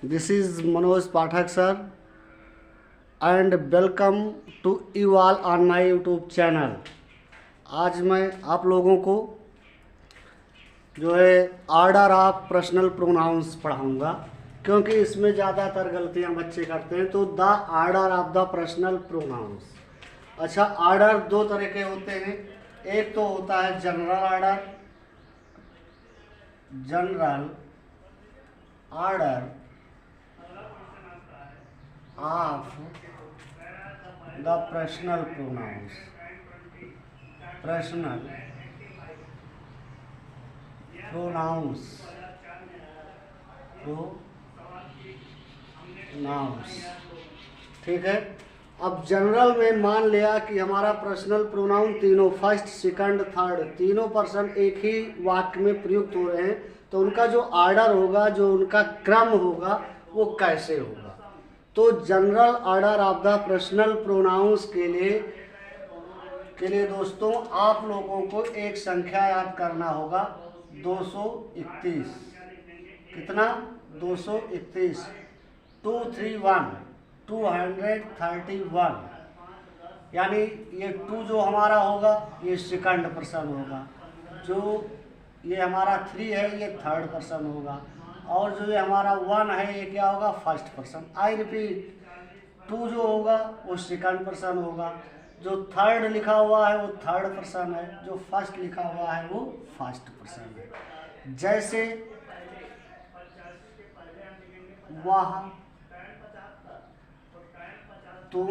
This is Manoj Pathak sir, and welcome to you all on my YouTube channel. आज मैं आप लोगों को जो है ऑर्डर ऑफ पर्सनल प्रोनाउंस पढ़ाऊंगा, क्योंकि इसमें ज़्यादातर गलतियां बच्चे करते हैं। तो the order of the personal pronouns. अच्छा, ऑर्डर दो तरह के होते हैं। एक तो होता है general order, of the personal pronouns. ठीक है। अब जनरल में मान लिया कि हमारा पर्सनल प्रोनाउन तीनों फर्स्ट, सेकंड, थर्ड तीनों पर्सन एक ही वाक्य में प्रयुक्त हो रहे हैं, तो उनका जो ऑर्डर होगा, जो उनका क्रम होगा, वो कैसे होगा। तो general order of the personal pronouns के लिए दोस्तों आप लोगों को एक संख्या याद करना होगा, 231। कितना? 231। 231 यानी ये 2 जो हमारा होगा ये सेकंड पर्सन होगा, जो ये हमारा 3 है ये थर्ड पर्सन होगा, और जो ये हमारा 1 है ये क्या होगा? First person. आई रिपीट, 2 जो होगा वो सेकंड पर्सन होगा, जो थर्ड लिखा हुआ है वो थर्ड पर्सन है, जो फर्स्ट लिखा हुआ है वो फर्स्ट पर्सन है। जैसे वह, तुम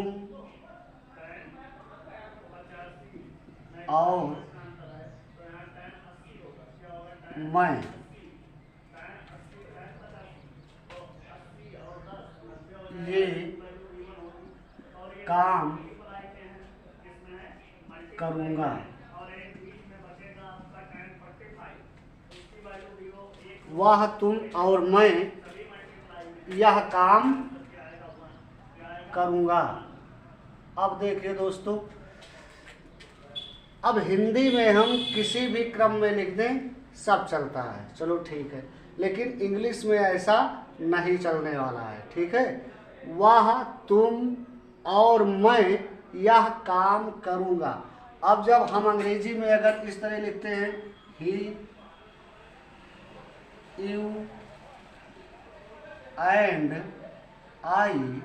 और मैं। ये काम करूँगा। वह, तुम और मैं यह काम करूँगा। अब देखिए दोस्तों, अब हिंदी में हम किसी भी क्रम में लिख दें सब चलता है, चलो ठीक है, लेकिन इंग्लिश में ऐसा नहीं चलने वाला है। ठीक है। वह, तुम और मैं यह काम करूँगा। अब जब हम अंग्रेजी में अगर इस तरह लिखते हैं, he, you and I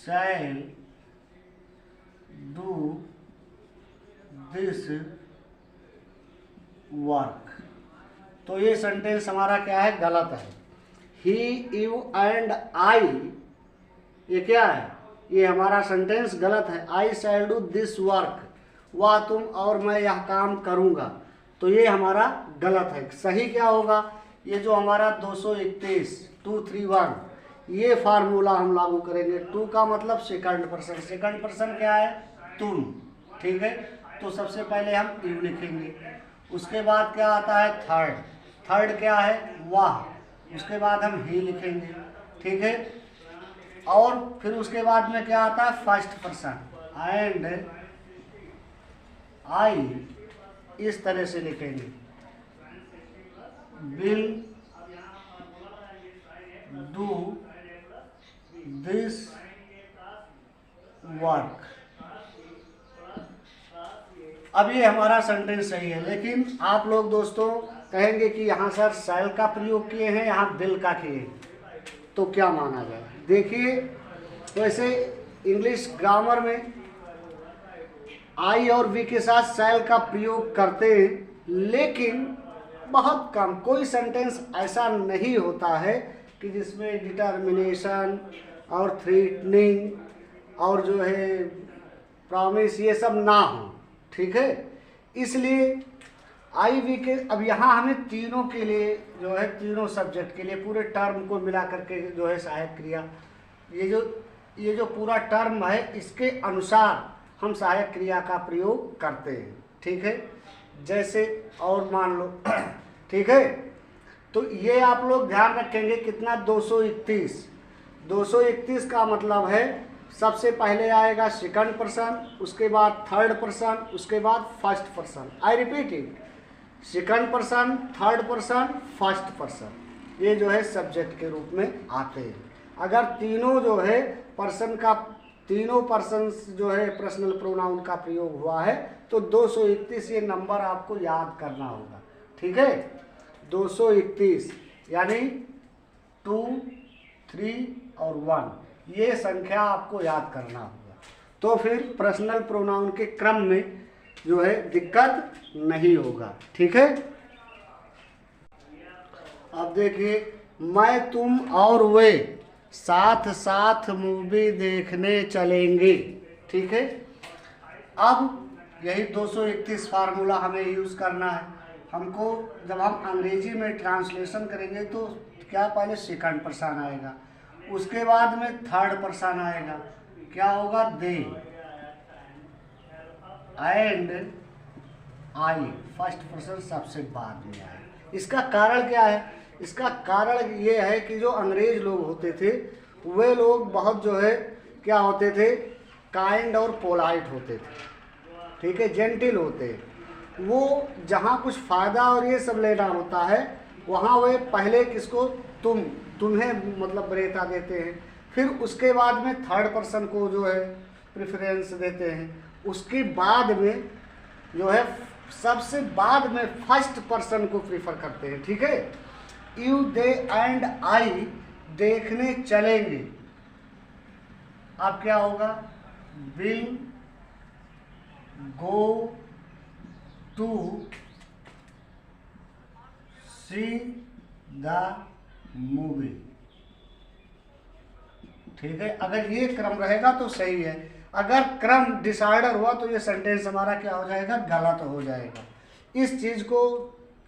shall do this work, तो ये सेंटेंस हमारा क्या है? गलत है। ही, यू एंड आई, ये क्या है? ये हमारा सेंटेंस गलत है। आई शैल डू दिस वर्क, वह, तुम और मैं यह काम करूँगा, तो ये हमारा गलत है। सही क्या होगा? ये जो हमारा 231, 231, ये फार्मूला हम लागू करेंगे। 2 का मतलब सेकंड पर्सन। सेकंड पर्सन क्या है? तुम। ठीक है। तो सबसे पहले हम यू लिखेंगे, उसके बाद क्या आता है? थर्ड। थर्ड क्या है? वाह। उसके बाद हम ही लिखेंगे। ठीक है। और फिर उसके बाद में क्या आता है? फर्स्ट पर्सन, एंड आई इस तरह से लिखेंगे, विल डू दिस वर्क। अब ये हमारा सेंटेंस सही है, लेकिन आप लोग दोस्तों कहेंगे कि यहाँ सर शैल का प्रयोग किए हैं, यहाँ विल का किए हैं, तो क्या माना जाए? देखिए, वैसे इंग्लिश ग्रामर में आई और वी के साथ शैल का प्रयोग करते हैं, लेकिन बहुत कम। कोई सेंटेंस ऐसा नहीं होता है कि जिसमें डिटर्मिनेशन और थ्रेटनिंग और जो है प्रॉमिस ये सब ना हो। ठीक है। इसलिए आई वी के, अब यहाँ हमें तीनों के लिए जो है, तीनों सब्जेक्ट के लिए पूरे टर्म को मिला करके जो है सहायक क्रिया, ये जो पूरा टर्म है, इसके अनुसार हम सहायक क्रिया का प्रयोग करते हैं। ठीक है। जैसे और मान लो ठीक है, तो ये आप लोग ध्यान रखेंगे कितना? 231। 231 का मतलब है सबसे पहले आएगा सेकंड पर्सन, उसके बाद थर्ड पर्सन, उसके बाद first person. I repeat it, second person, third person, first person, ये जो है सब्जेक्ट के रूप में आते हैं। अगर तीनों जो है पर्सन का, तीनों पर्सन जो है पर्सनल प्रोनाउन का प्रयोग हुआ है तो 231 ये नंबर आपको याद करना होगा। ठीक है, 231 यानी 2, 3 और 1 ये संख्या आपको याद करना होगा। तो फिर पर्सनल प्रोनाउन के क्रम में जो है दिक्कत नहीं होगा। ठीक है, अब देखिए, मैं, तुम और वे साथ साथ मूवी देखने चलेंगे। ठीक है, अब यही 231 फार्मूला हमें यूज़ करना है। हमको जब हम अंग्रेजी में ट्रांसलेशन करेंगे तो क्या पहले सेकंड पर्सन आएगा, उसके बाद में थर्ड पर्सन आएगा, क्या होगा, दे एंड आई, फर्स्ट पर्सन सबसे बाद में आएगा। इसका कारण क्या है? इसका कारण ये है कि जो अंग्रेज लोग होते थे वे लोग बहुत जो है क्या होते थे, काइंड और पोलाइट होते थे। ठीक है, जेंटिल होते हैं। वो जहाँ कुछ फ़ायदा और ये सब लेना होता है वहाँ वे पहले किसको, तुम्हें मतलब वरीयता देते हैं, फिर उसके बाद में थर्ड पर्सन को जो है प्रेफरेंस देते हैं, उसके बाद में जो है सबसे बाद में फर्स्ट पर्सन को प्रीफर करते हैं। ठीक है, यू, दे एंड आई देखने चलेंगे। अब क्या होगा, will go to see the movie. ठीक है, अगर ये क्रम रहेगा तो सही है, अगर क्रम डिसऑर्डर हुआ तो ये सेंटेंस हमारा क्या हो जाएगा, गलत हो जाएगा। इस चीज़ को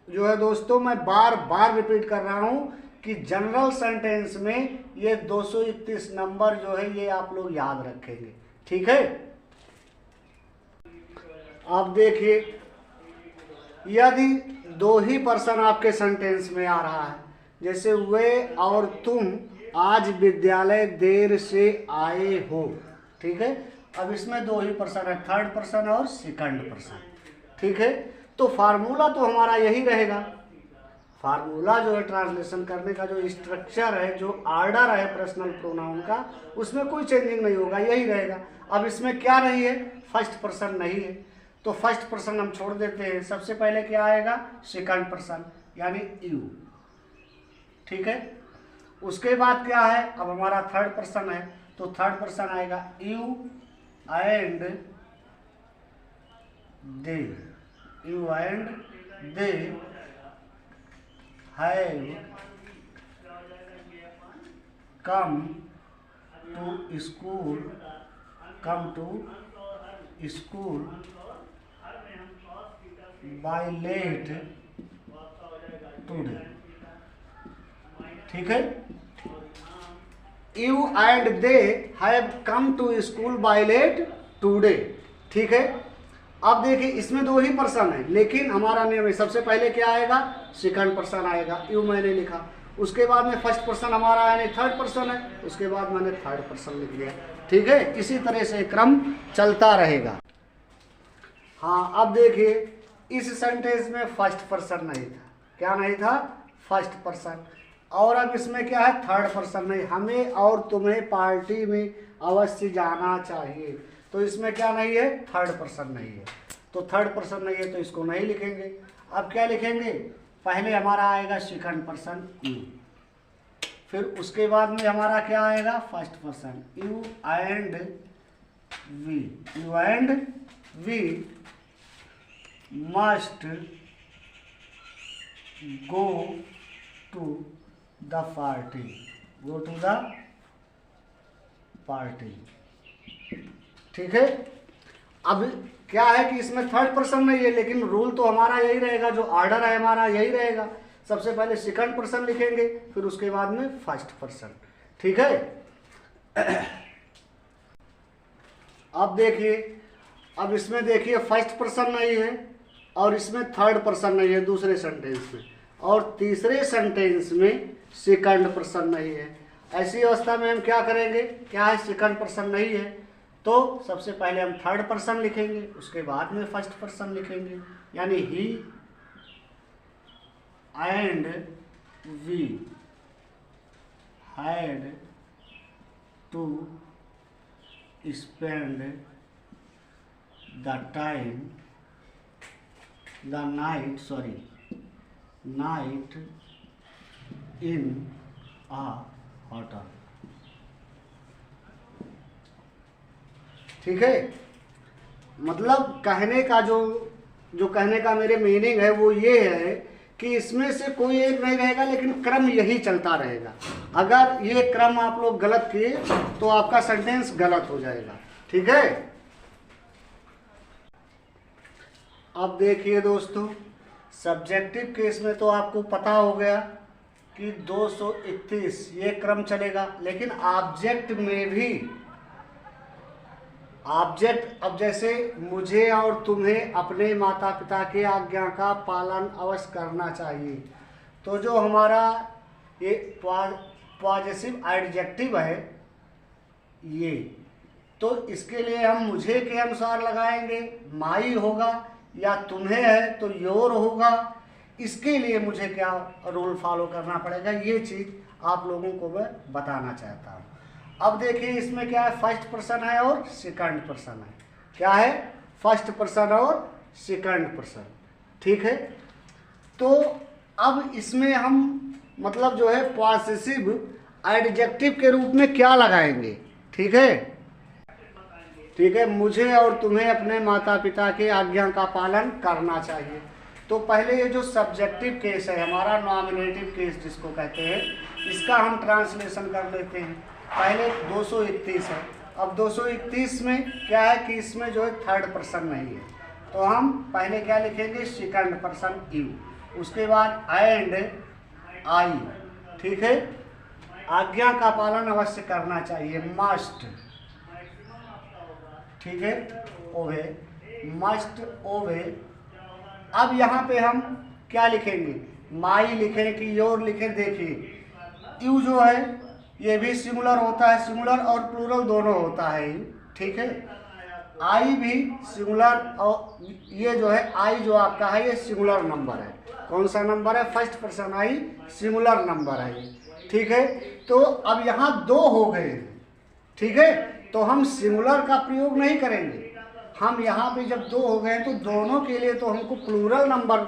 जो है दोस्तों मैं बार बार रिपीट कर रहा हूँ कि जनरल सेंटेंस में ये 231 नंबर जो है ये आप लोग याद रखेंगे। ठीक है, अब देखिए, यदि दो ही पर्सन आपके सेंटेंस में आ रहा है, जैसे वे और तुम आज विद्यालय देर से आए हो। ठीक है, अब इसमें दो ही पर्सन है, थर्ड पर्सन और सेकंड पर्सन। ठीक है, तो फार्मूला तो हमारा यही रहेगा। फार्मूला जो है ट्रांसलेशन करने का जो स्ट्रक्चर है, जो ऑर्डर है पर्सनल प्रोनाउन का, उसमें कोई चेंजिंग नहीं होगा, यही रहेगा। अब इसमें क्या नहीं है, फर्स्ट पर्सन नहीं है, तो फर्स्ट पर्सन हम छोड़ देते हैं। सबसे पहले क्या आएगा, सेकंड पर्सन यानी यू। ठीक है, उसके बाद क्या है, अब हमारा थर्ड पर्सन है तो थर्ड पर्सन आएगा you and they. You and they have come to school, come to school by late today. ठीक है, you and they have come to school by late today. ठीक है, अब देखिए इसमें दो ही पर्सन है, लेकिन हमारा नियम है सबसे पहले क्या आएगा, सेकंड पर्सन आएगा। यू मैंने लिखा, उसके बाद में फर्स्ट पर्सन हमारा यानी थर्ड पर्सन है, उसके बाद मैंने थर्ड पर्सन लिख दिया। ठीक है, इसी तरह से क्रम चलता रहेगा। हाँ, अब देखिए इस सेंटेंस में फर्स्ट पर्सन नहीं था, क्या नहीं था, फर्स्ट पर्सन। और अब इसमें क्या है, थर्ड पर्सन नहीं। हमें और तुम्हें पार्टी में अवश्य जाना चाहिए, तो इसमें क्या नहीं है, थर्ड पर्सन नहीं है। तो थर्ड पर्सन नहीं है तो इसको नहीं लिखेंगे। अब क्या लिखेंगे, पहले हमारा आएगा सेकंड पर्सन यू, फिर उसके बाद में हमारा क्या आएगा, first person you and we. You and we must go to the party, go to the party. ठीक है, अब क्या है कि इसमें थर्ड पर्सन नहीं है, लेकिन रूल तो हमारा यही रहेगा, जो ऑर्डर है हमारा यही रहेगा। सबसे पहले सेकंड पर्सन लिखेंगे, फिर उसके बाद में फर्स्ट पर्सन। ठीक है, अब देखिए, अब इसमें देखिए फर्स्ट पर्सन नहीं है और इसमें थर्ड पर्सन नहीं है दूसरे सेंटेंस में, और तीसरे सेंटेंस में सेकंड पर्सन नहीं है। ऐसी अवस्था में हम क्या करेंगे, क्या है, सेकंड पर्सन नहीं है तो सबसे पहले हम थर्ड पर्सन लिखेंगे, उसके बाद में फर्स्ट पर्सन लिखेंगे, यानी he and we had to spend the time the night in a hotel. ठीक है, मतलब कहने का जो कहने का मेरे मीनिंग है वो ये है कि इसमें से कोई एक नहीं रहेगा, लेकिन क्रम यही चलता रहेगा। अगर ये क्रम आप लोग गलत किए तो आपका सेंटेंस गलत हो जाएगा। ठीक है, अब देखिए दोस्तों, सब्जेक्टिव केस में तो आपको पता हो गया कि 231 ये क्रम चलेगा, लेकिन ऑब्जेक्ट में भी ऑब्जेक्ट, अब जैसे मुझे और तुम्हें अपने माता पिता के आज्ञा का पालन अवश्य करना चाहिए, तो जो हमारा ये पॉजिटिव एडजेक्टिव है ये, तो इसके लिए हम मुझे के अनुसार लगाएंगे, माई होगा, या तुम्हें है तो योर होगा। इसके लिए मुझे क्या रूल फॉलो करना पड़ेगा, ये चीज़ आप लोगों को मैं बताना चाहता हूँ। अब देखिए इसमें क्या है, फर्स्ट पर्सन है और सेकंड पर्सन है। क्या है, फर्स्ट पर्सन और सेकंड पर्सन। ठीक है, तो अब इसमें हम मतलब जो है पॉसेसिव एडजेक्टिव के रूप में क्या लगाएंगे। ठीक है, ठीक है, मुझे और तुम्हें अपने माता पिता के आज्ञा का पालन करना चाहिए। तो पहले ये जो सब्जेक्टिव केस है हमारा, नॉमिनेटिव केस जिसको कहते हैं, इसका हम ट्रांसलेशन कर लेते हैं। पहले 231 है, अब 231 में क्या है कि इसमें जो है थर्ड पर्सन नहीं है, तो हम पहले क्या लिखेंगे, सेकंड पर्सन यू, उसके बाद एंड आई। ठीक है, आज्ञा का पालन अवश्य करना चाहिए, मस्ट। ठीक है, ओवे, मस्ट ओवे। अब यहाँ पे हम क्या लिखेंगे, माई लिखें कि योर लिखें। देखिए यू जो है ये भी सिंगुलर होता है, सिंगुलर और प्लूरल दोनों होता है यू। ठीक है, आई भी सिंगुलर, और ये जो है आई जो आपका है ये सिंगुलर नंबर है। कौन सा नंबर है, first person I singular number है ये। ठीक है, तो अब यहाँ दो हो गए। ठीक है, तो हम सिंगुलर का प्रयोग नहीं करेंगे, हम यहाँ पे जब दो हो गए तो दोनों के लिए तो हमको प्लूरल नंबर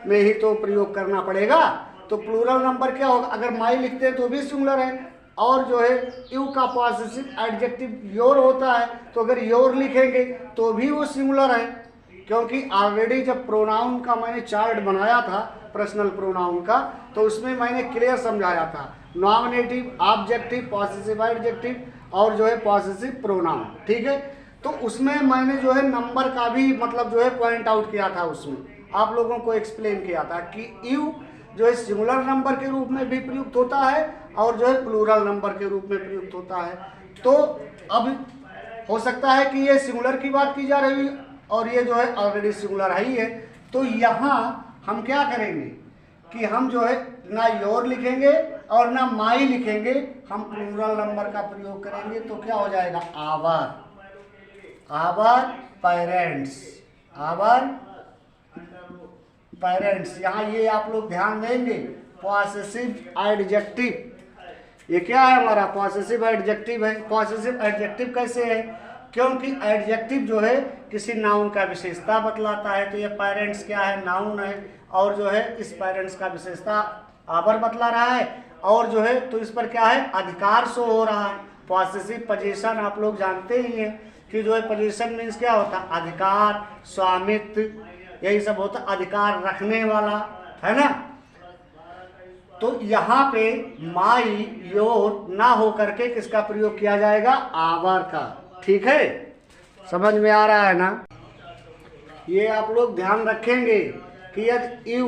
में ही तो प्रयोग करना पड़ेगा। तो प्लूरल नंबर क्या होगा, अगर माई लिखते हैं तो भी सिंगुलर है, और जो है यू का पॉसेसिव एडजेक्टिव योर होता है, तो अगर योर लिखेंगे तो भी वो सिंगुलर है, क्योंकि ऑलरेडी जब प्रोनाउन का मैंने चार्ट बनाया था, पर्सनल प्रोनाउन का, तो उसमें मैंने क्लियर समझाया था नॉमिनेटिव, ऑब्जेक्टिव, पॉसेसिव एडजेक्टिव और जो है पॉसेसिव प्रोनाउन। ठीक है, तो उसमें मैंने जो है नंबर का भी मतलब जो है पॉइंट आउट किया था, उसमें आप लोगों को एक्सप्लेन किया था कि यू जो है सिंगुलर नंबर के रूप में भी प्रयुक्त होता है और जो है प्लूरल नंबर के रूप में प्रयुक्त होता है। तो अब हो सकता है कि ये सिंगुलर की बात की जा रही है और ये जो है ऑलरेडी सिंगुलर ही है, तो यहाँ हम क्या करेंगे कि हम जो है ना योर लिखेंगे और ना माई लिखेंगे, हम प्लूरल नंबर का प्रयोग करेंगे। तो क्या हो जाएगा, our, our parents, our parents. यहाँ ये आप लोग ध्यान देंगे, पॉसेसिव एडजेक्टिव, ये क्या है हमारा पॉसेसिव एडजेक्टिव है। पॉसेसिव एडजेक्टिव कैसे है, क्योंकि एडजेक्टिव जो है किसी नाउन का विशेषता बतलाता है, तो ये पेरेंट्स क्या है, नाउन है, और जो है इस पेरेंट्स का विशेषता आवर बतला रहा है, और जो है तो इस पर क्या है, अधिकार शो हो रहा है। पॉसेसिव पोजीशन आप लोग जानते ही हैं कि जो है पोजीशन मीन्स क्या होता है, अधिकार, स्वामित्व, यही सब होता, अधिकार रखने वाला, है ना। तो यहाँ पे माई योर ना हो करके किसका प्रयोग किया जाएगा, आवर का। ठीक है, समझ में आ रहा है ना। ये आप लोग ध्यान रखेंगे कि यदि you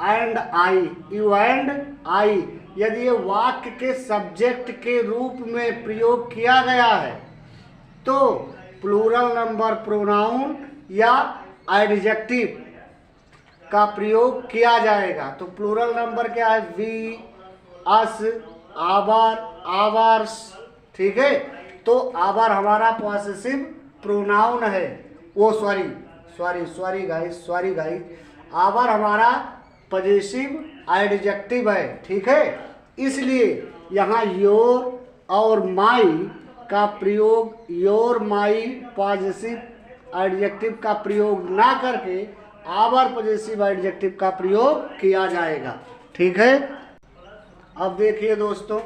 and I, you and आई, यदि ये वाक्य के सब्जेक्ट के रूप में प्रयोग किया गया है तो प्लूरल नंबर प्रोनाउन या एडजेक्टिव का प्रयोग किया जाएगा। तो प्लूरल नंबर क्या है, वी, अस, आवर, आवर्स। ठीक है, तो आवर हमारा पॉसेसिव प्रोनाउन है, वो सॉरी गाइस, आवर हमारा पजेसिव एडजेक्टिव है, ठीक है। इसलिए यहाँ योर और माई का प्रयोग, योर माई पॉजिटिव एडजेक्टिव का प्रयोग ना करके आवर पॉजिटिव एडजेक्टिव का प्रयोग किया जाएगा, ठीक है। अब देखिए दोस्तों,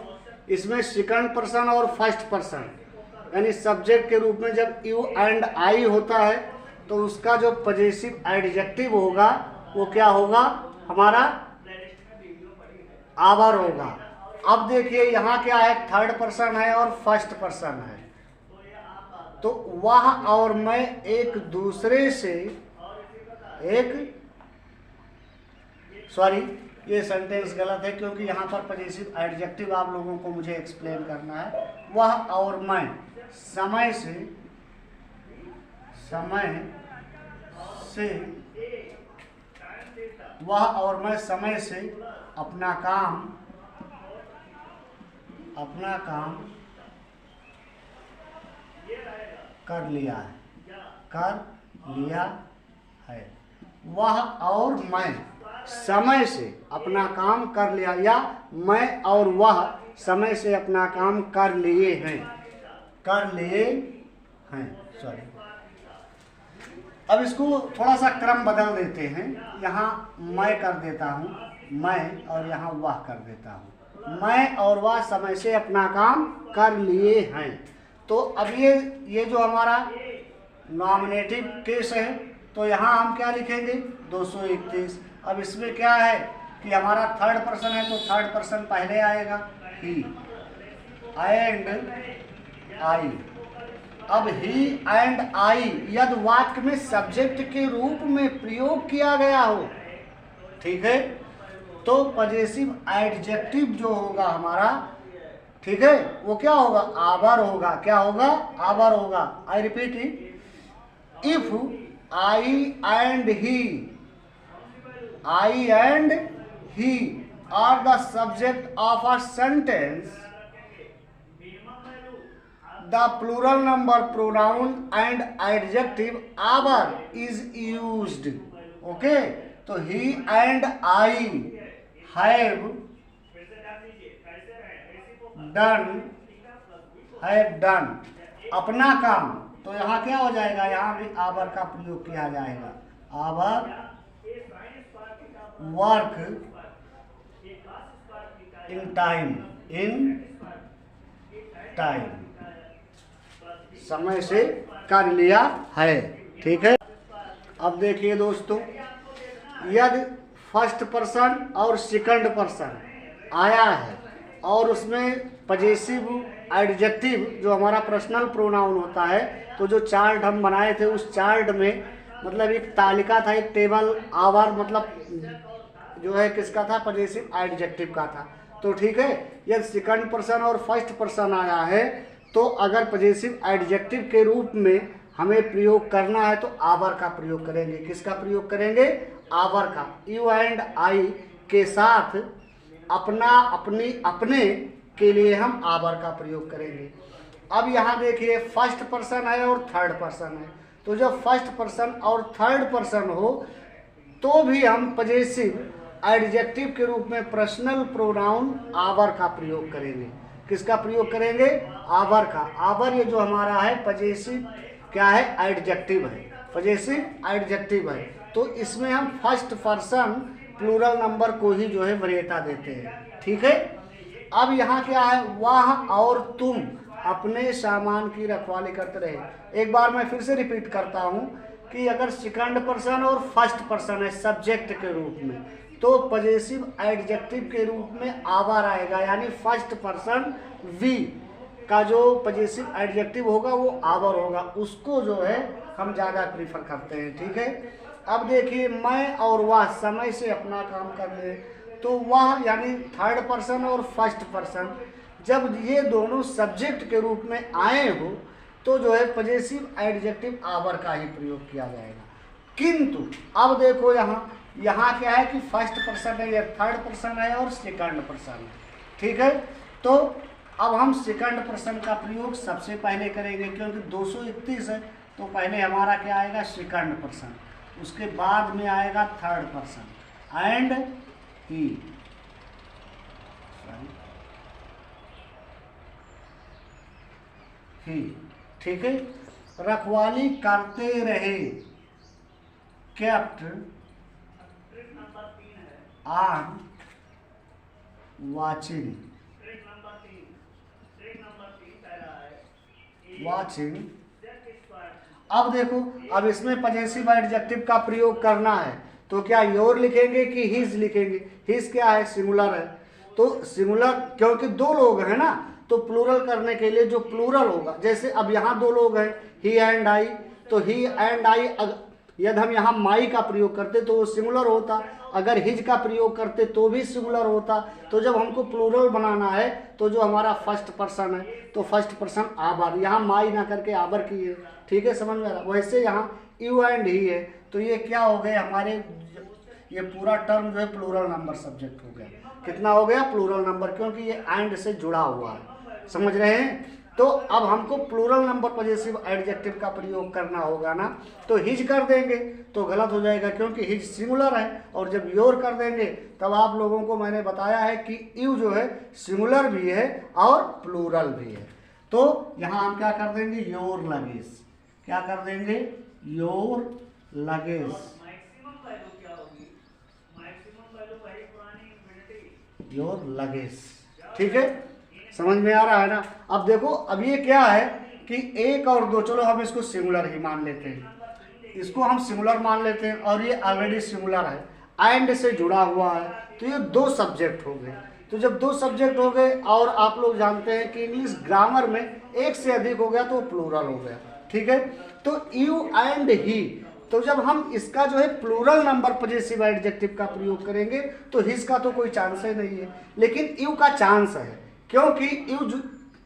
इसमें सेकंड पर्सन और फर्स्ट पर्सन यानी सब्जेक्ट के रूप में जब यू एंड आई होता है तो उसका जो पॉजिटिव एडजेक्टिव होगा वो क्या होगा, हमारा आवर होगा। अब देखिए यहाँ क्या है, थर्ड पर्सन है और फर्स्ट पर्सन है, तो वह और मैं एक दूसरे से ये सेंटेंस गलत है क्योंकि यहाँ पर पॉजिटिव एडजेक्टिव आप लोगों को मुझे एक्सप्लेन करना है। वह और मैं समय से अपना काम कर लिया है। वह और मैं समय से अपना काम कर लिया, या मैं और वह समय से अपना काम कर लिए हैं। अब इसको थोड़ा सा क्रम बदल देते हैं, यहाँ मैं कर देता हूँ मैं और यहाँ वह कर देता हूँ। मैं और वह समय से अपना काम कर लिए हैं। तो अब ये जो हमारा नॉमिनेटिव केस है तो यहाँ हम क्या लिखेंगे 231। अब इसमें क्या है कि हमारा थर्ड पर्सन है तो थर्ड पर्सन पहले आएगा, ही एंड आई। अब ही एंड आई यदि वाक्य में सब्जेक्ट के रूप में प्रयोग किया गया हो, ठीक है, तो पॉजिटिव एडजेक्टिव जो होगा हमारा, ठीक है, वो क्या होगा, आवर होगा। क्या होगा, आवर होगा। I repeat it, if I and he are the subject of a sentence, the plural number pronoun and adjective our is used. Okay, तो he and I have done अपना काम, तो यहाँ क्या हो जाएगा, यहाँ भी our का प्रयोग किया जाएगा। our work in time, समय से कर लिया है, ठीक है। अब देखिए दोस्तों, यदि फर्स्ट पर्सन और सेकंड पर्सन आया है और उसमें पॉजिटिव एडजेक्टिव जो हमारा पर्सनल प्रोनाउन होता है, तो जो चार्ट हम बनाए थे उस चार्ट में मतलब एक तालिका था, एक टेबल, आवर मतलब जो है किसका था, पॉजिटिव एडजेक्टिव का था। तो ठीक है, यदि सेकंड पर्सन और फर्स्ट पर्सन आया है तो अगर पॉजिटिव एडजेक्टिव के रूप में हमें प्रयोग करना है तो आवर का प्रयोग करेंगे। किसका प्रयोग करेंगे, आवर का। यू एंड आई के साथ अपना, अपनी, अपने के लिए हम आवर का प्रयोग करेंगे। अब यहाँ देखिए फर्स्ट पर्सन है और थर्ड पर्सन है, तो जब फर्स्ट पर्सन और थर्ड पर्सन हो तो भी हम पॉजिटिव एडजेक्टिव के रूप में पर्सनल प्रोनाउन आवर का प्रयोग करेंगे। किसका प्रयोग करेंगे, आवर का। आवर ये जो हमारा है पॉजिटिव क्या है, एडजेक्टिव है, पॉजिटिव एडजेक्टिव है। तो इसमें हम फर्स्ट पर्सन प्लूरल नंबर को ही जो है वरीयता देते हैं, ठीक है। अब यहाँ क्या है, वह और तुम अपने सामान की रखवाली करते रहे। एक बार मैं फिर से रिपीट करता हूँ कि अगर सेकंड पर्सन और फर्स्ट पर्सन है सब्जेक्ट के रूप में, तो पॉजिटिव एडजेक्टिव के रूप में आवर आएगा, यानी फर्स्ट पर्सन वी का जो पॉजिटिव एडजेक्टिव होगा वो आवर होगा, उसको जो है हम ज़्यादा प्रीफर करते हैं, ठीक है। अब देखिए मैं और वह समय से अपना काम कर ले, तो वह यानी थर्ड पर्सन और फर्स्ट पर्सन जब ये दोनों सब्जेक्ट के रूप में आए हो तो जो है पॉजिटिव एडजेक्टिव आवर का ही प्रयोग किया जाएगा। किंतु अब देखो यहाँ क्या है कि फर्स्ट पर्सन है, या थर्ड पर्सन है और सेकंड पर्सन है, ठीक है। तो अब हम सेकंड पर्सन का प्रयोग सबसे पहले करेंगे क्योंकि 231 है, तो पहले हमारा क्या आएगा, सेकंड पर्सन, उसके बाद में आएगा थर्ड पर्सन, एंड ही, ही, ठीक है। रखवाली करते रहे, केप्ट ऑन वाचिंग, वाचिंग। अब देखो, अब इसमें पजेसिव एडजेक्टिव का प्रयोग करना है तो क्या योर लिखेंगे कि हिज लिखेंगे? हिज क्या है? सिंगुलर है, तो सिंगुलर क्योंकि दो लोग हैं ना, तो प्लूरल करने के लिए जो प्लूरल होगा, जैसे अब यहाँ दो लोग हैं ही एंड आई, तो ही एंड आई यदि हम यहाँ माई का प्रयोग करते तो वो सिंगुलर होता, अगर हिज का प्रयोग करते तो भी सिंगुलर होता। तो जब हमको प्लूरल बनाना है तो जो हमारा फर्स्ट पर्सन है तो फर्स्ट पर्सन आवर, यहाँ माई ना करके आवर की है, ठीक है, समझ में आ रहा। वैसे यहाँ यू एंड ही है, तो ये क्या हो गए हमारे, ये पूरा टर्म जो है प्लूरल नंबर सब्जेक्ट हो गया। कितना हो गया? प्लूरल नंबर, क्योंकि ये एंड से जुड़ा हुआ है, समझ रहे हैं। तो अब हमको प्लूरल नंबर पजेसिव एडजेक्टिव का प्रयोग करना होगा ना, तो हिज कर देंगे तो गलत हो जाएगा क्योंकि हिज सिंगुलर है, और जब योर कर देंगे तब आप लोगों को मैंने बताया है कि यू जो है सिंगुलर भी है और प्लूरल भी है। तो यहाँ हम क्या कर देंगे? योर लगेज, क्या कर देंगे? योर लगेज, योर लगेज, ठीक है, समझ में आ रहा है ना। अब देखो, अब ये क्या है कि एक और दो, चलो हम इसको सिंगुलर ही मान लेते हैं, इसको हम सिंगुलर मान लेते हैं, और ये ऑलरेडी सिंगुलर है, एंड से जुड़ा हुआ है, तो ये दो सब्जेक्ट हो गए। तो जब दो सब्जेक्ट हो गए, और आप लोग जानते हैं कि इंग्लिश ग्रामर में एक से अधिक हो गया तो प्लूरल हो गया, ठीक है। तो यू एंड ही, तो जब हम इसका जो है प्लूरल नंबर पजेसिव एडजेक्टिव का प्रयोग करेंगे तो हिज का तो कोई चांस ही नहीं है, लेकिन यू का चांस है, क्योंकि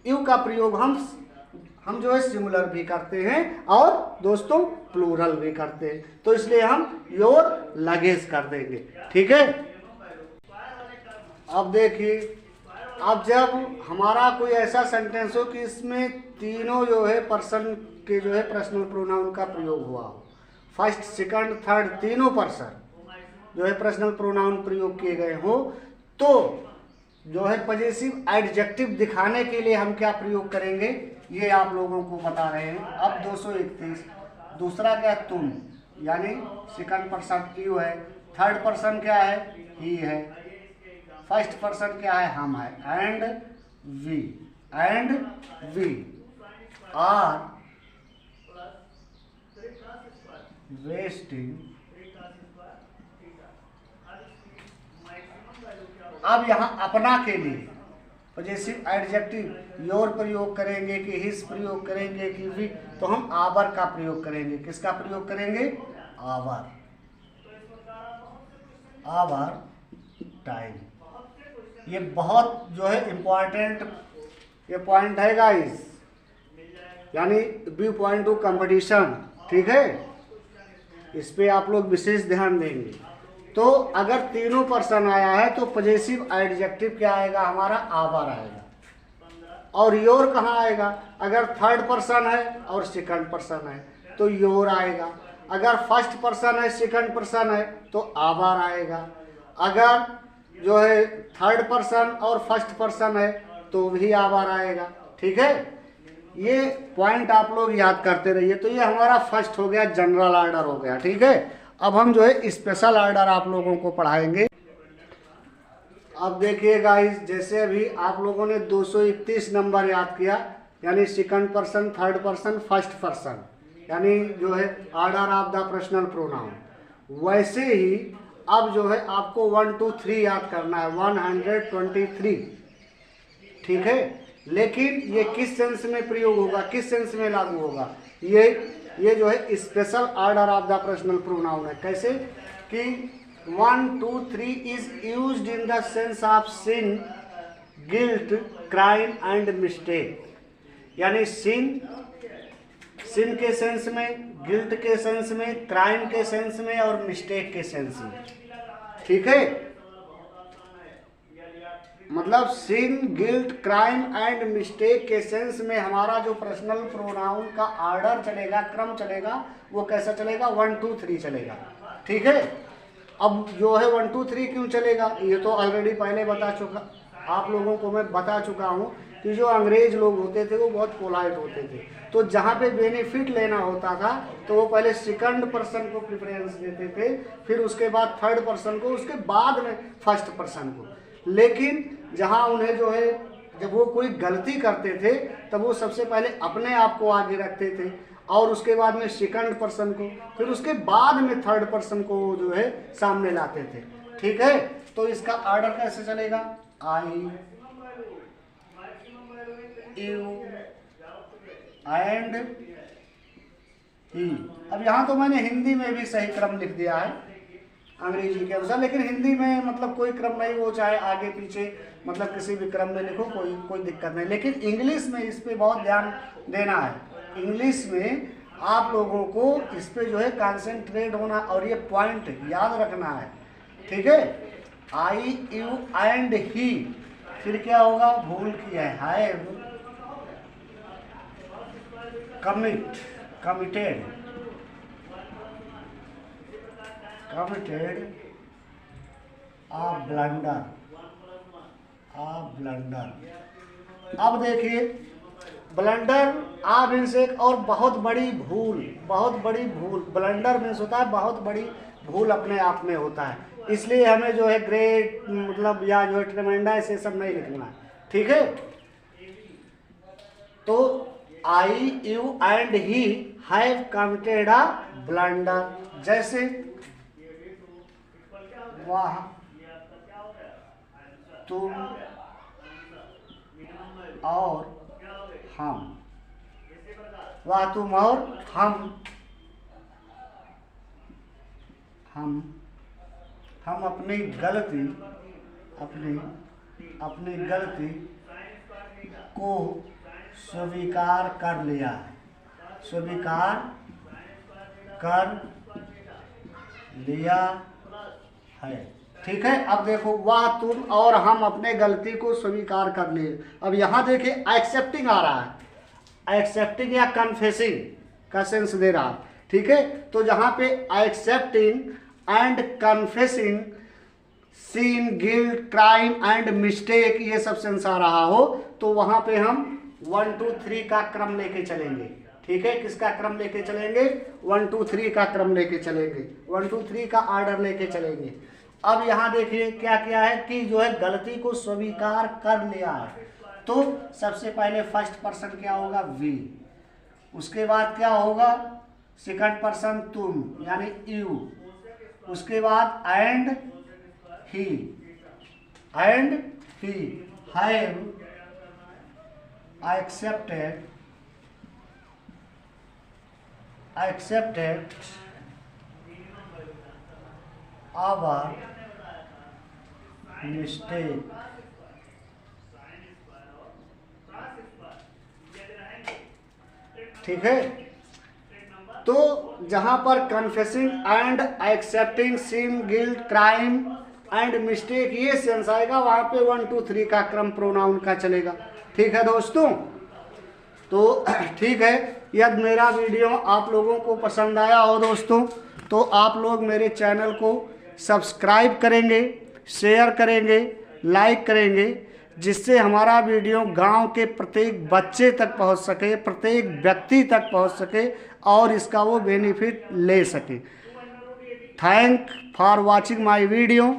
यू का प्रयोग हम जो है सिंगुलर भी करते हैं और दोस्तों प्लूरल भी करते हैं, तो इसलिए हम योर लगेज कर देंगे, ठीक है। अब देखिए, अब जब हमारा कोई ऐसा सेंटेंस हो कि इसमें तीनों जो है पर्सन के जो है पर्सनल प्रोनाउन का प्रयोग हुआ हो, फर्स्ट सेकंड थर्ड तीनों पर्सन जो है पर्सनल प्रोनाउन प्रयोग किए गए हो, तो जो है पजेसिव एडजेक्टिव दिखाने के लिए हम क्या प्रयोग करेंगे ये आप लोगों को बता रहे हैं। अब 231 दूसरा क्या है? तुम, यानी सेकंड पर्सन यू है, थर्ड पर्सन क्या है? ही है, फर्स्ट पर्सन क्या है? हम है, एंड वी आर वेस्टिंग। अब यहाँ अपना के लिए पजेसिव एडजेक्टिव योर प्रयोग करेंगे कि हिज प्रयोग करेंगे कि वी, तो हम आवर का प्रयोग करेंगे। किसका प्रयोग करेंगे? Our, our time. ये बहुत जो है इम्पॉर्टेंट ये पॉइंट है गाइस, यानी व्यू पॉइंट टू कंपटीशन, ठीक है, इस पे आप लोग विशेष ध्यान देंगे। तो अगर तीनों पर्सन आया है तो पजेसिव एडजेक्टिव क्या आएगा? हमारा आवर आएगा। और योर कहाँ आएगा? अगर थर्ड पर्सन है और सेकंड पर्सन है तो योर आएगा, अगर फर्स्ट पर्सन है सेकंड पर्सन है तो आवर आएगा, अगर जो है थर्ड पर्सन और फर्स्ट पर्सन है तो भी आवर आएगा, ठीक है। ये पॉइंट आप लोग याद करते रहिए। तो ये हमारा फर्स्ट हो गया, जनरल ऑर्डर हो गया, ठीक है। अब हम जो है स्पेशल ऑर्डर आप लोगों को पढ़ाएंगे। अब देखिए गाइस, जैसे अभी आप लोगों ने 231 नंबर याद किया, यानी second person, third person, first person, यानी जो है order of the personal pronoun, वैसे ही अब जो है आपको 1 2 3 याद करना है, 123, ठीक है। लेकिन ये किस सेंस में प्रयोग होगा, किस सेंस में लागू होगा? ये जो है special order of the personal pronoun है। कैसे कि 1 2 3 is used in the sense of sin, guilt, crime and mistake, यानी सिन के सेंस में, गिल्ट के सेंस में, क्राइम के सेंस में और मिस्टेक के सेंस में, ठीक है। मतलब सिन, गिल्ट, क्राइम एंड मिस्टेक के सेंस में हमारा जो पर्सनल प्रोनाउन का ऑर्डर चलेगा, क्रम चलेगा, वो कैसा चलेगा? 1 2 3 चलेगा, ठीक है। अब जो है 1 2 3 क्यों चलेगा, ये तो ऑलरेडी पहले बता चुका, आप लोगों को मैं बता चुका हूँ कि जो अंग्रेज लोग होते थे वो बहुत पोलाइट होते थे, तो जहाँ पे बेनिफिट लेना होता था तो वो पहले सेकंड पर्सन को प्रेफरेंस देते थे, फिर उसके बाद थर्ड पर्सन को, उसके बाद में फर्स्ट पर्सन को। लेकिन जहाँ उन्हें जो है जब वो कोई गलती करते थे तब वो सबसे पहले अपने आप को आगे रखते थे और उसके बाद में सेकंड पर्सन को, फिर उसके बाद में थर्ड पर्सन को जो है सामने लाते थे। ठीक है, तो इसका ऑर्डर कैसे चलेगा, आई यू एंड ही। अब यहाँ तो मैंने हिंदी में भी सही क्रम लिख दिया है अंग्रेजी के अनुसार, लेकिन हिंदी में मतलब कोई क्रम नहीं, वो चाहे आगे पीछे मतलब किसी भी क्रम में लिखो, कोई दिक्कत नहीं। लेकिन इंग्लिश में इस पे बहुत ध्यान देना है। इंग्लिश में आप लोगों को इस पे जो है कंसंट्रेट होना और ये पॉइंट याद रखना है। ठीक है, आई यू एंड ही, फिर क्या होगा, भूल किया है, हैव committed a blunder। अब देखिए ब्लंडर आ मीन्स एक और बहुत बड़ी भूल, ब्लंडर मीन्स होता है बहुत बड़ी भूल अपने आप में होता है, इसलिए हमें जो है ग्रेट मतलब या जो है ट्रेमेंडस ये सब नहीं लिखना है। ठीक है, तो I you and he have committed a blunder, जैसे वह तुम और हम, वह तुम और हम अपनी गलती को स्वीकार कर लिया है। ठीक है, अब देखो वह तुम और हम अपने गलती को स्वीकार कर लिए। अब यहाँ देखिए एक्सेप्टिंग आ रहा है, एक्सेप्टिंग या कन्फेसिंग का सेंस दे रहा है। ठीक है, तो जहाँ पे accepting and confessing, sin, guilt, crime and mistake ये सब सेंस आ रहा हो तो वहाँ पे हम 1 2 3 का क्रम लेके चलेंगे। ठीक है, किसका क्रम लेके चलेंगे, 1 2 3 का क्रम लेके चलेंगे, 1 2 3 का ऑर्डर लेके चलेंगे। अब यहाँ देखिए क्या किया है कि जो है गलती को स्वीकार कर लिया है, तो सबसे पहले फर्स्ट पर्सन क्या होगा, वी, उसके बाद क्या होगा सेकंड पर्सन तुम यानी यू, उसके बाद and he have accepted our mistake। ठीक है, तो जहां पर confessing and accepting sin, guilt, crime and mistake ये सेंस आएगा, वहां पे 1 2 3 का क्रम प्रोनाउन का चलेगा। ठीक है दोस्तों, तो ठीक है, यदि मेरा वीडियो आप लोगों को पसंद आया हो दोस्तों तो आप लोग मेरे चैनल को सब्सक्राइब करेंगे, शेयर करेंगे, लाइक करेंगे, जिससे हमारा वीडियो गांव के प्रत्येक बच्चे तक पहुंच सके, प्रत्येक व्यक्ति तक पहुंच सके और इसका वो बेनिफिट ले सके। Thank for watching my video.